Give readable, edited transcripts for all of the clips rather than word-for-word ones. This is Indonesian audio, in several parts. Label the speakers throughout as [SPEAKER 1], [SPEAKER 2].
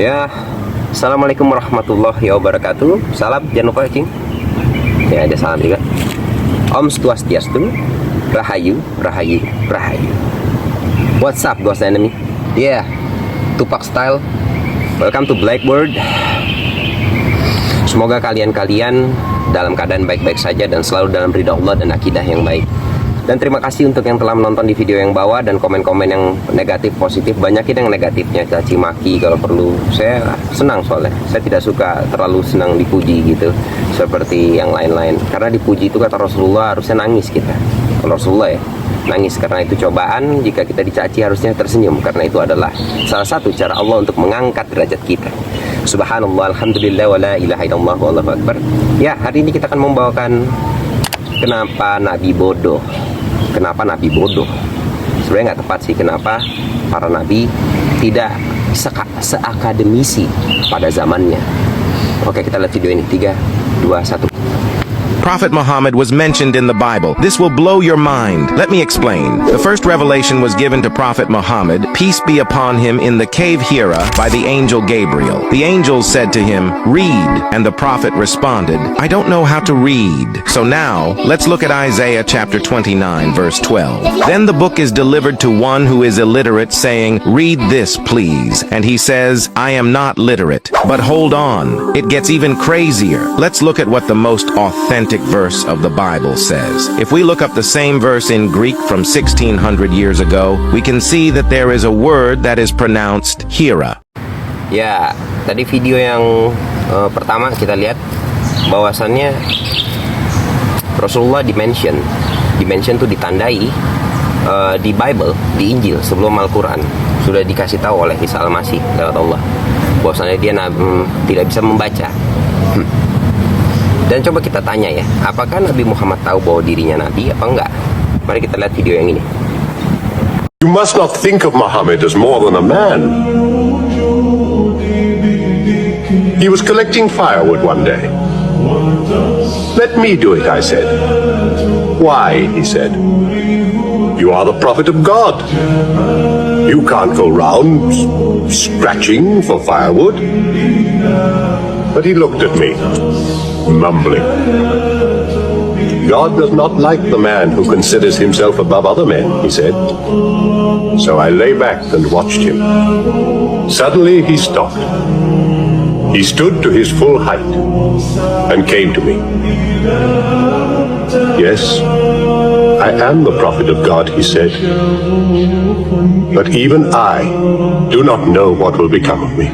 [SPEAKER 1] Ya, assalamualaikum warahmatullahi wabarakatuh. Salam, jangan lupa cing. Ya, ada salam juga. Om Swastiastu, Rahayu, Rahayu, Rahayu. What's up, Ghost Enemy? Yeah, Tupac style. Welcome to Blackbird. Semoga kalian-kalian dalam keadaan baik-baik saja dan selalu dalam ridha Allah dan akidah yang baik. Dan terima kasih untuk yang telah menonton di video yang bawah dan komen-komen yang negatif, positif. Banyakin yang negatifnya, caci maki kalau perlu. Saya senang soalnya. Saya tidak suka terlalu senang dipuji gitu, seperti yang lain-lain. Karena dipuji itu kata Rasulullah harusnya nangis kita. Kalau Rasulullah ya, nangis karena itu cobaan. Jika kita dicaci harusnya tersenyum, karena itu adalah salah satu cara Allah untuk mengangkat derajat kita. Subhanallah, alhamdulillah, wa la ilaha illallah, wallahu akbar. Ya, hari ini kita akan membawakan kenapa Nabi bodoh. Kenapa Nabi bodoh? Sebenarnya nggak tepat sih. Kenapa para Nabi tidak seakademisi pada zamannya? Oke, kita lihat video ini. 3, 2, 1.
[SPEAKER 2] Prophet Muhammad was mentioned in the Bible. This will blow your mind. Let me explain. The first revelation was given to Prophet Muhammad, peace be upon him, in the cave Hira by the angel Gabriel. The angel said to him, "Read," and the prophet responded, "I don't know how to read." So now, let's look at Isaiah chapter 29, verse 12. Then the book is delivered to one who is illiterate, saying, "Read this, please." And he says, "I am not literate." But hold on, it gets even crazier. Let's look at what the most authentic verse of the Bible says. If we look up the same verse in Greek from 1600 years ago, we can see that there is a word that is pronounced Hira.
[SPEAKER 1] Ya, tadi video yang pertama kita lihat bahwasannya Rasulullah dimention tuh ditandai di Bible, di Injil sebelum Al-Quran sudah dikasih tahu oleh Isa Al-Masih lewat Allah bahwasannya dia tidak bisa membaca. Dan coba kita tanya ya, apakah Nabi Muhammad tahu bahwa dirinya Nabi apa enggak? Mari kita lihat video yang ini.
[SPEAKER 3] You must not think of Muhammad as more than a man. He was collecting firewood one day. "Let me do it," I said. "Why?" he said. "You are the prophet of God. You can't go round scratching for firewood." But he looked at me, mumbling. "God does not like the man who considers himself above other men," he said. So I lay back and watched him. Suddenly he stopped. He stood to his full height and came to me. "Yes, I am the prophet of God," he said. "But even I do not know what will become of me."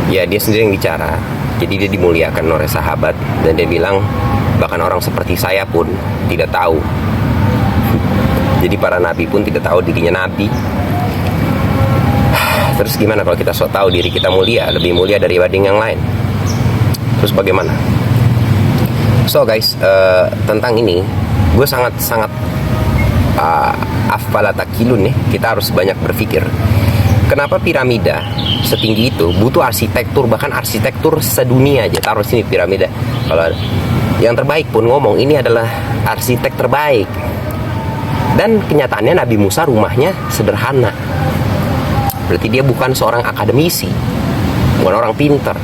[SPEAKER 1] Ya, dia sendiri yang bicara. Jadi dia dimuliakan oleh sahabat dan dia bilang bahkan orang seperti saya pun tidak tahu. Jadi para nabi pun tidak tahu dirinya nabi. Terus gimana kalau kita sok tahu diri kita mulia, lebih mulia daripada yang lain? Terus bagaimana? So guys, tentang ini gue sangat afalatakilun nih. Kita harus banyak berpikir. Kenapa piramida setinggi itu butuh arsitektur, bahkan arsitektur sedunia aja taruh sini piramida. Kalau yang terbaik pun ngomong ini adalah arsitek terbaik. Dan kenyataannya Nabi Musa rumahnya sederhana. Berarti dia bukan seorang akademisi, bukan orang pintar.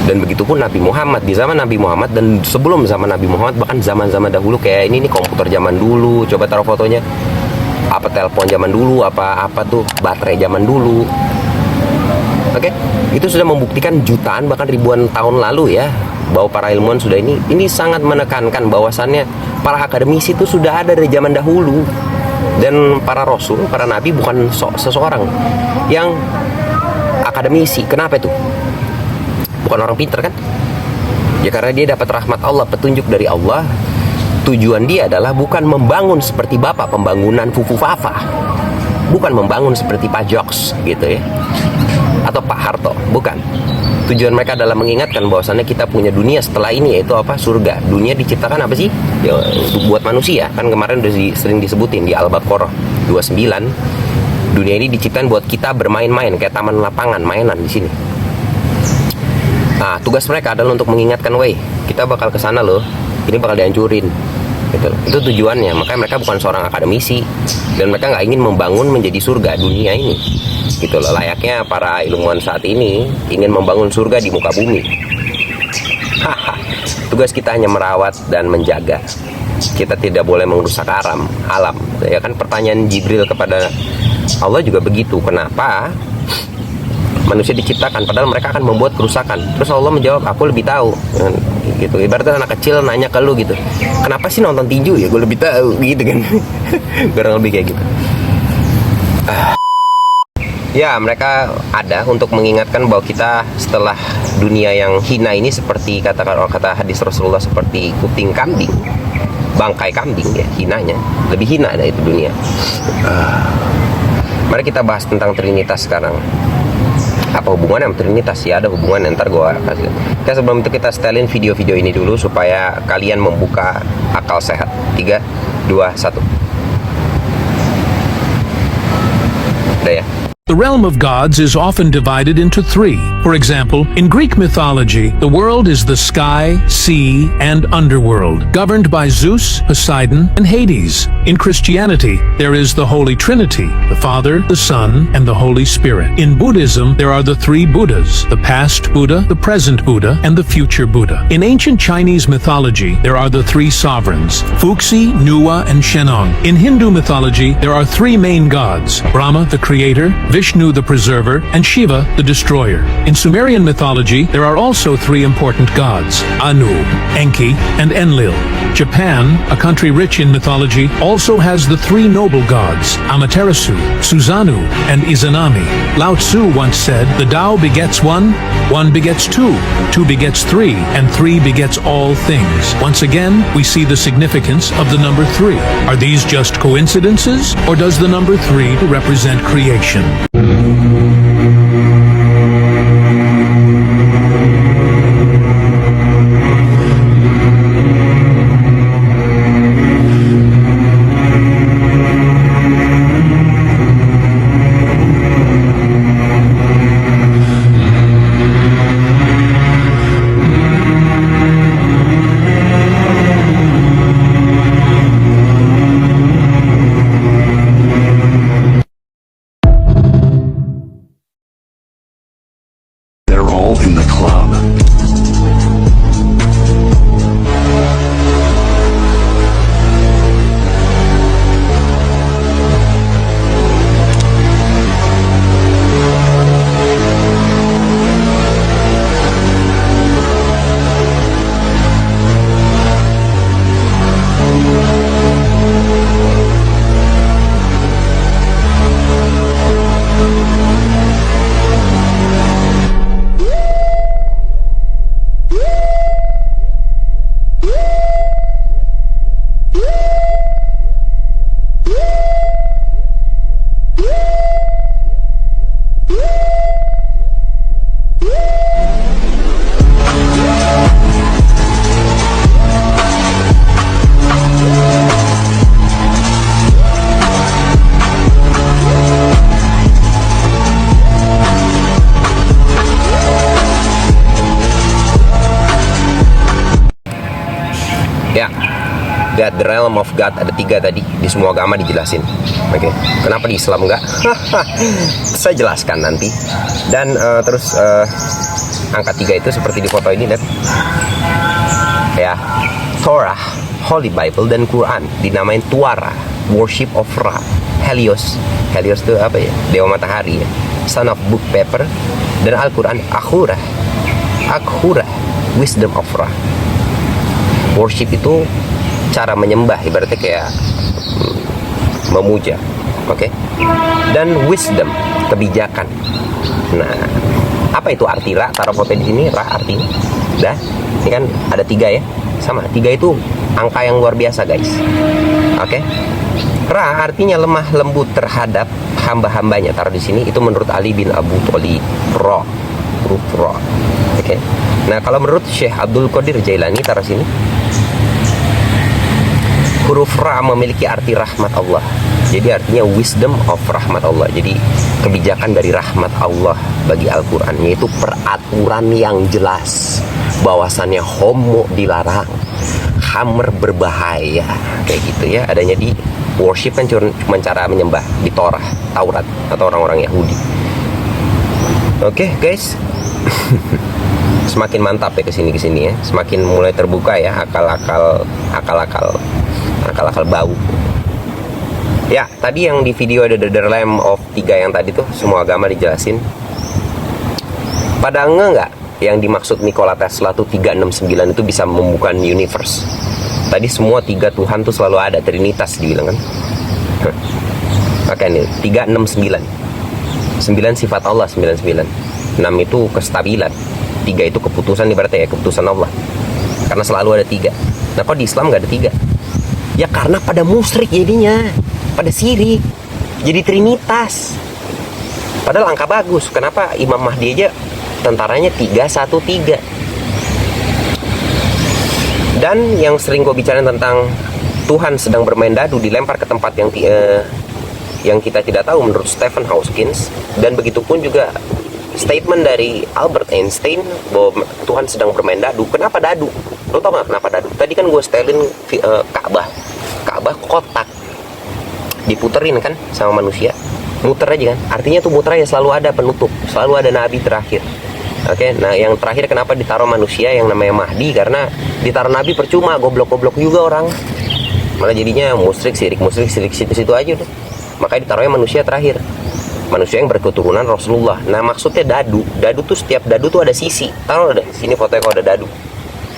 [SPEAKER 1] Dan begitupun Nabi Muhammad, di zaman Nabi Muhammad dan sebelum zaman Nabi Muhammad, bahkan zaman-zaman dahulu kayak ini nih komputer zaman dulu, coba taruh fotonya. Apa telepon zaman dulu, apa tuh baterai zaman dulu. Oke, itu sudah membuktikan jutaan bahkan ribuan tahun lalu ya, bahwa para ilmuwan sudah ini sangat menekankan bahwasannya para akademisi itu sudah ada dari zaman dahulu. Dan para rasul, para nabi bukan seseorang yang akademisi. Kenapa itu? Bukan orang pintar kan? Ya karena dia dapat rahmat Allah, petunjuk dari Allah. Tujuan dia adalah bukan membangun seperti bapak pembangunan Fufu Fafa, bukan membangun seperti Pak Joks gitu ya, atau Pak Harto, bukan. Tujuan mereka adalah mengingatkan bahwasannya kita punya dunia setelah ini, yaitu apa? Surga. Dunia diciptakan apa sih? Ya, buat manusia. Kan kemarin udah sering disebutin di Al-Baqarah 29. Dunia ini diciptakan buat kita bermain-main kayak taman lapangan, mainan di sini. Nah, tugas mereka adalah untuk mengingatkan, "Woi, kita bakal kesana loh. Ini bakal dihancurin. gitu. Itu tujuannya. Makanya mereka bukan seorang akademisi dan mereka nggak ingin membangun menjadi surga dunia ini, gitu loh. Layaknya para ilmuwan saat ini ingin membangun surga di muka bumi. Tugas kita hanya merawat dan menjaga. Kita tidak boleh merusak alam. Ya kan, pertanyaan Jibril kepada Allah juga begitu. Kenapa manusia diciptakan padahal mereka akan membuat kerusakan? Terus Allah menjawab, aku lebih tahu. Gitu. Ibaratnya anak kecil nanya ke lu gitu, kenapa sih nonton tinju? Ya gue lebih tahu, gitu kan. Kurang lebih kayak gitu. Ya, mereka ada untuk mengingatkan bahwa kita setelah dunia yang hina ini, seperti kata hadis Rasulullah, seperti kuting kambing, bangkai kambing ya, hinanya lebih hina dari itu dunia. Mari kita bahas tentang Trinitas sekarang. Apa hubungannya sama Trinitas? Ya ada hubungan, ntar gue kasih. Oke, sebelum itu kita setelin video-video ini dulu supaya kalian membuka akal sehat. 3, 2, 1. Udah ya.
[SPEAKER 4] The realm of gods is often divided into three. For example, in Greek mythology, the world is the sky, sea, and underworld, governed by Zeus, Poseidon, and Hades. In Christianity, there is the Holy Trinity, the Father, the Son, and the Holy Spirit. In Buddhism, there are the three Buddhas, the past Buddha, the present Buddha, and the future Buddha. In ancient Chinese mythology, there are the three sovereigns, Fuxi, Nuwa, and Shennong. In Hindu mythology, there are three main gods, Brahma, the creator, Vishnu, the preserver, and Shiva, the destroyer. In Sumerian mythology, there are also three important gods, Anu, Enki, and Enlil. Japan, a country rich in mythology, also has the three noble gods, Amaterasu, Susanoo, and Izanami. Lao Tzu once said, the Tao begets one begets two begets three, and three begets all things. Once again, we see the significance of the number 3. Are these just coincidences, or does the number 3 represent creation?
[SPEAKER 5] They're all in the club.
[SPEAKER 1] Ya, God, the realm of God, ada 3 tadi. Di semua agama dijelasin. Oke, kenapa di Islam enggak? Saya jelaskan nanti. Dan terus angka 3 itu seperti di foto ini, lihat. Ya, Torah, Holy Bible, dan Quran dinamain Tuara, worship of Ra. Helios itu apa ya? Dewa matahari ya. Son of book paper. Dan Al-Quran Akhura, wisdom of Ra. Worship itu cara menyembah, ibaratnya kayak memuja, oke? Dan wisdom, kebijakan. Nah, apa itu arti Ra? Taruh foto di sini, Ra artinya. Dah, ini kan ada 3 ya, sama. 3 itu angka yang luar biasa, guys. Oke? Ra artinya lemah lembut terhadap hamba-hambanya. Taruh di sini. Itu menurut Ali bin Abu Thalib. Ra, huruf Ra. Oke? Nah, kalau menurut Syekh Abdul Qadir Jailani, taruh sini. Huruf Ra memiliki arti rahmat Allah. Jadi artinya wisdom of rahmat Allah. Jadi kebijakan dari rahmat Allah bagi Al-Quran, yaitu peraturan yang jelas bahwasannya homo dilarang, hammer berbahaya kayak gitu ya, adanya di worship kan cuma cara menyembah di Taurat atau orang-orang Yahudi. Oke, guys. Semakin mantap ya kesini ya, semakin mulai terbuka ya akal-akal bau. Ya, tadi yang di video ada The Lamb of 3 yang tadi tuh semua agama dijelasin. Pada nggak yang dimaksud Nikola Tesla tuh 369 itu bisa membuka universe. Tadi semua 3 Tuhan tuh selalu ada, Trinitas dibilang kan. Oke nih, 369. 9 sifat Allah, 99. 6 itu kestabilan. 3 itu keputusan, ibaratnya ya keputusan Allah. Karena selalu ada 3. Nah kok di Islam nggak ada 3? Ya karena pada musyrik jadinya, pada syirik, jadi Trinitas. Padahal angka bagus. Kenapa Imam Mahdi aja tentaranya 313? Dan yang sering gue bicarain tentang Tuhan sedang bermain dadu, dilempar ke tempat yang kita tidak tahu menurut Stephen Hawkins. Dan begitu pun juga statement dari Albert Einstein bahwa Tuhan sedang bermain dadu. Kenapa dadu? Lo tau gak kenapa dadu? Tadi kan gue setelin Ka'bah kotak, diputerin kan sama manusia, muter aja kan. Artinya tuh muter aja, selalu ada penutup, selalu ada nabi terakhir. Oke, nah yang terakhir kenapa ditaruh manusia yang namanya Mahdi? Karena ditaruh nabi percuma, goblok-goblok juga orang. Malah jadinya musyrik situ aja udah. Makanya ditaruhnya manusia terakhir. Manusia yang berketurunan Rasulullah. Nah maksudnya dadu tuh setiap dadu tuh ada sisi. Taruh deh sini fotonya kalau ada dadu.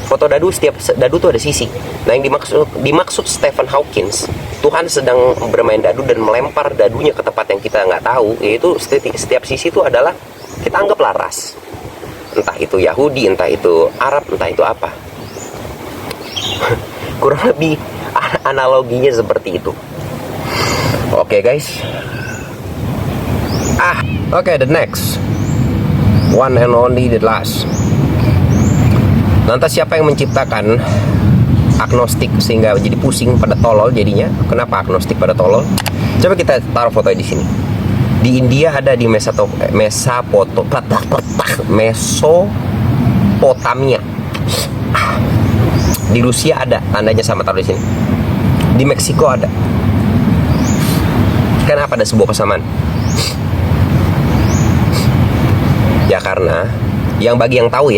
[SPEAKER 1] Foto dadu, setiap dadu tuh ada sisi. Nah yang dimaksud Stephen Hawkins, Tuhan sedang bermain dadu dan melempar dadunya ke tempat yang kita nggak tahu. Yaitu setiap sisi itu adalah, kita anggaplah ras. Entah itu Yahudi, entah itu Arab, entah itu apa. Kurang lebih analoginya seperti itu. Oke guys. Oke, the next one and only, the last. Lantas siapa yang menciptakan agnostik sehingga jadi pusing pada tolol jadinya? Kenapa agnostik pada tolol? Coba kita taruh foto di sini. Di India ada di Mesopotamia. Di Rusia ada, tandanya sama, taruh di sini. Di Meksiko ada. Kenapa ada sebuah kesamaan? Ya karena bagi yang tahu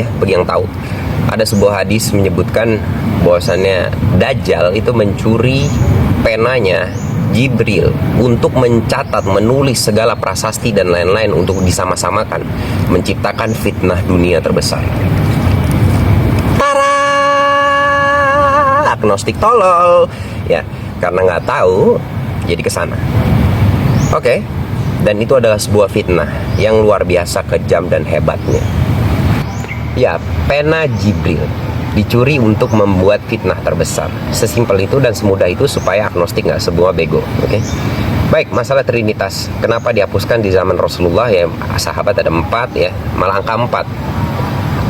[SPEAKER 1] ada sebuah hadis menyebutkan bahwasannya Dajjal itu mencuri penanya Jibril untuk mencatat, menulis segala prasasti dan lain-lain untuk disama-samakan, menciptakan fitnah dunia terbesar. Tara, agnostik tolol ya, karena nggak tahu jadi kesana. Oke. Dan itu adalah sebuah fitnah yang luar biasa kejam dan hebatnya. Ya, pena Jibril dicuri untuk membuat fitnah terbesar. Sesimpel itu dan semudah itu supaya agnostik nggak semua bego. Oke. Baik, masalah Trinitas. Kenapa dihapuskan di zaman Rasulullah ya? Sahabat ada 4 ya, malah angka 4.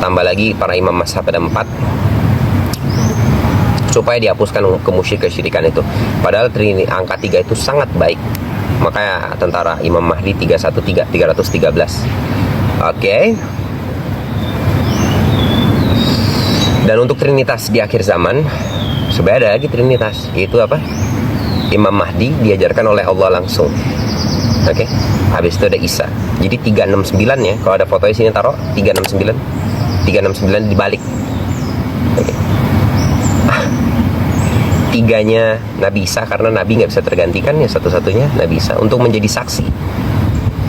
[SPEAKER 1] Tambah lagi para imam mazhab ada 4. Supaya dihapuskan kesyirikan itu. Padahal angka 3 itu sangat baik. Makanya tentara Imam Mahdi 313. Oke. Dan untuk Trinitas di akhir zaman sebenarnya ada lagi Trinitas, yaitu apa? Imam Mahdi diajarkan oleh Allah langsung. Oke. Habis itu ada Isa. Jadi 369 ya. Kalau ada fotonya sini taruh 369. 369 dibalik. Oke. Tiganya Nabi Isa, karena Nabi nggak bisa tergantikan ya, satu-satunya Nabi Isa untuk menjadi saksi.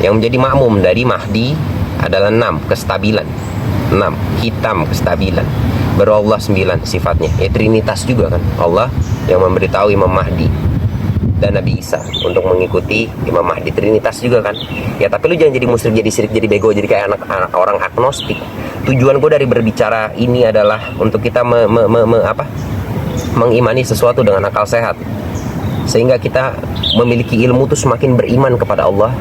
[SPEAKER 1] Yang menjadi makmum dari Mahdi adalah 6, kestabilan. 6, hitam, kestabilan. Baru Allah 9 sifatnya. Ya Trinitas juga kan. Allah yang memberitahu Imam Mahdi dan Nabi Isa untuk mengikuti Imam Mahdi. Trinitas juga kan. Ya tapi lu jangan jadi musyrik, jadi syirik, jadi bego, jadi kayak anak orang agnostik. Tujuan gue dari berbicara ini adalah untuk kita mengimani sesuatu dengan akal sehat, sehingga kita memiliki ilmu tuh semakin beriman kepada Allah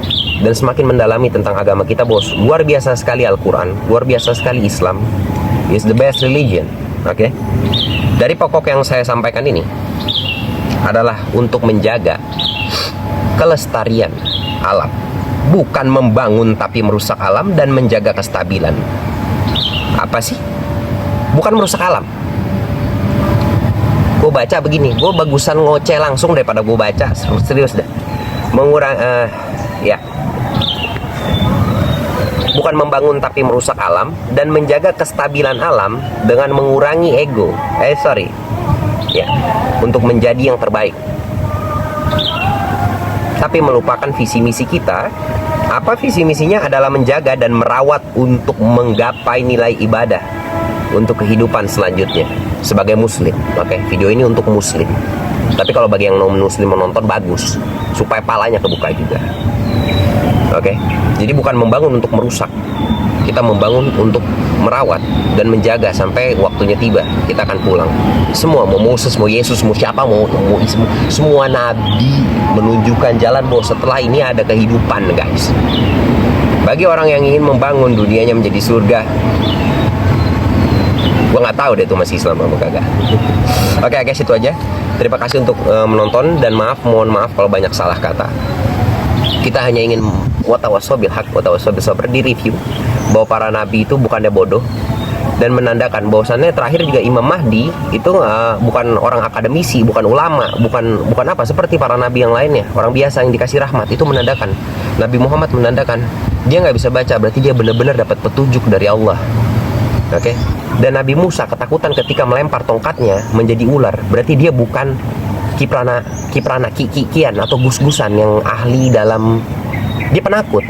[SPEAKER 1] dan semakin mendalami tentang agama kita, bos. Luar biasa sekali Al-Quran, luar biasa sekali Islam, is the best religion. Oke. Dari pokok yang saya sampaikan ini adalah untuk menjaga kelestarian alam, bukan membangun tapi merusak alam, dan menjaga kestabilan. Apa sih? Bukan merusak alam. gue baca begini, gue bagusan ngoceh langsung daripada gue baca. Serius dah. Ya, bukan membangun tapi merusak alam, dan menjaga kestabilan alam dengan mengurangi ego. Ya, untuk menjadi yang terbaik. Tapi melupakan visi misi kita. Apa visi misinya? Adalah menjaga dan merawat untuk menggapai nilai ibadah untuk kehidupan selanjutnya sebagai muslim. Oke, video ini untuk muslim. Tapi kalau bagi yang non muslim menonton, bagus, supaya palanya kebuka juga. Oke, jadi bukan membangun untuk merusak. Kita membangun untuk merawat dan menjaga sampai waktunya tiba. Kita akan pulang. Semua, mau Moses, mau Yesus, mau siapa, mau semua nabi menunjukkan jalan bahwa setelah ini ada kehidupan, guys. Bagi orang yang ingin membangun dunianya menjadi surga, gue nggak tahu deh itu masih Islam apa kagak. Oke guys, itu aja. Terima kasih untuk menonton, dan mohon maaf kalau banyak salah kata. Kita hanya ingin watawasobil hak, watawasobil sabr, di review bahwa para nabi itu bukannya bodoh, dan menandakan bahwasannya terakhir juga Imam Mahdi itu bukan orang akademisi, bukan ulama, bukan apa seperti para nabi yang lainnya, orang biasa yang dikasih rahmat. Itu menandakan Nabi Muhammad menandakan dia nggak bisa baca, berarti dia benar-benar dapat petunjuk dari Allah. Oke. Dan Nabi Musa ketakutan ketika melempar tongkatnya menjadi ular, berarti dia bukan kiprana kikian atau gus-gusan yang ahli dalam, dia penakut,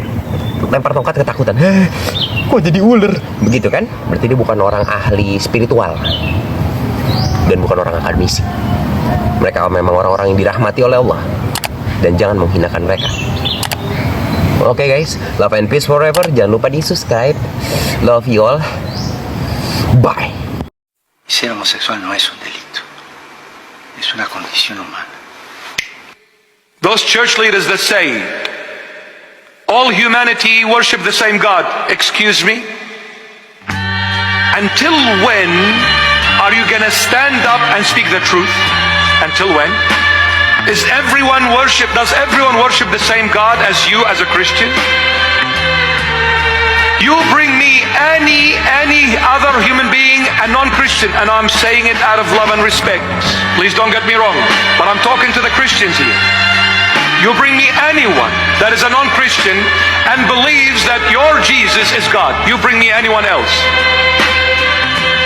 [SPEAKER 1] lempar tongkat ketakutan, kok jadi ular begitu kan, berarti dia bukan orang ahli spiritual dan bukan orang akademisi. Mereka memang orang-orang yang dirahmati oleh Allah, dan jangan menghinakan mereka. Oke guys, love and peace forever. Jangan lupa di subscribe. Love you all. Bye.
[SPEAKER 6] Ser homosexual no es un delito, es una condición humana.
[SPEAKER 7] Those church leaders that say all humanity worship the same God, excuse me? Until when are you gonna stand up and speak the truth? Until when? Does everyone worship the same God as you as a Christian? You bring me any other human being, a non-Christian, and I'm saying it out of love and respect. Please don't get me wrong, but I'm talking to the Christians here. You bring me anyone that is a non-Christian and believes that your Jesus is God. You bring me anyone else.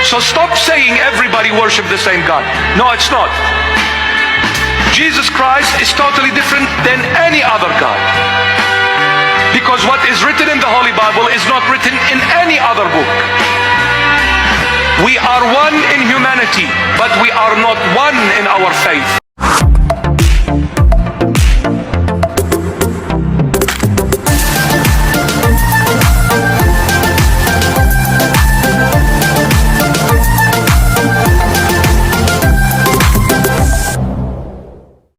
[SPEAKER 7] So stop saying everybody worship the same God. No, it's not. Jesus Christ is totally different than any other God. Because what is written in the Holy Bible is not written in any other book. We are one in humanity, but we are not one in our faith.